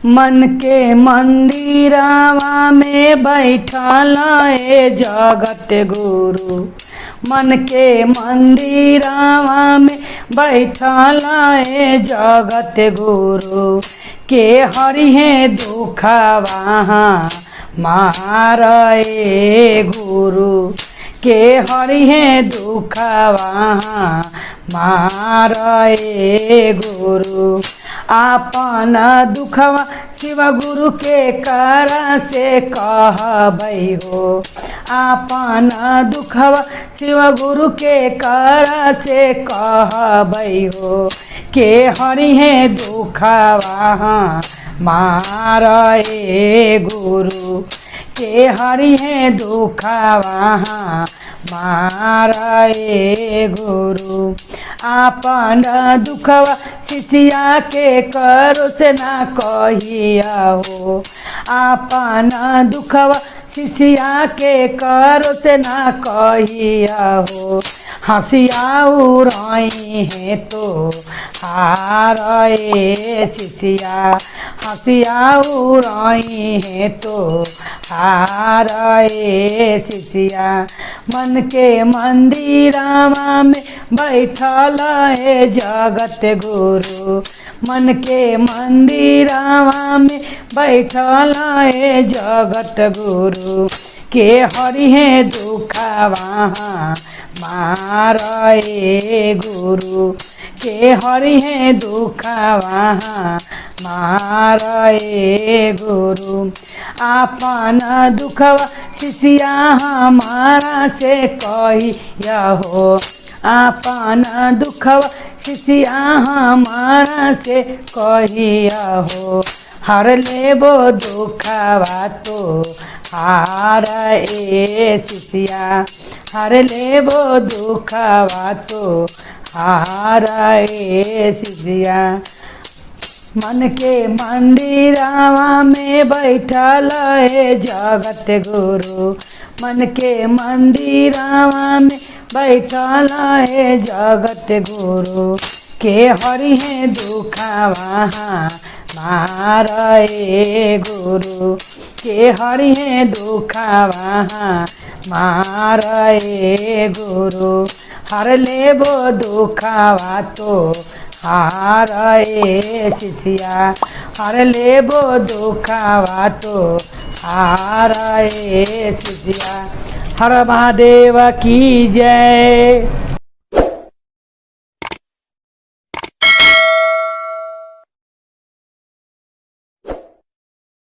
मन के मंदिरवा में बैठल ए जगत गुरु। मन के मंदिरवा में बैठल ए जगत गुरु। के हरिहे दुखवा मार ए गुरु। के हरिहे दुखवा मार ए गुरु। आपन दुखवा शिव गुरु के कर से कहबै हो। आपन दुखवा शिव गुरु के कर से कहबै हो। के हरिहे दुखवा मार ए गुरु। के हरिहे दुखवा मार ए गुरु। आपन दुखवा शिष्या के करो से ना कहिया हो। आपन दुखवा शिष्या के करो से ना कहिया हो। हंसिया उड़ाई है तो हार ए शिष्या। हंसिया उड़ाई है तो हार ए शिष्या। मन के मंदिरवा में बैठल ए जगत गुरु। मन के मंदिरवा में बैठल ए जगत गुरु। के हरिहे दुखवा मार ए गुरु। के हरिहे दुखवा मार ए गुरु। आपन दुखवा शिष्या हमारा से कहिया हो। आपन दुखवा शिष्या हमारा से कहिया हो। हर लेबो दुखवा तो हार ए शिष्या। हर लेबो दुखवा तो हार ए शिष्या। मन के मंदिरवा में बैठल ए जगत गुरु। मन के मंदिरवा में बैठल ए जगत गुरु। के हरिहे दुखवा मार ए गुरु। के हरिहे दुखवा मार ए गुरु। हर लेबो दुखवा तो हार ए शिष्या। हर लेबो दुखवा तो हार ए शिष्या। हर महादेव की जय।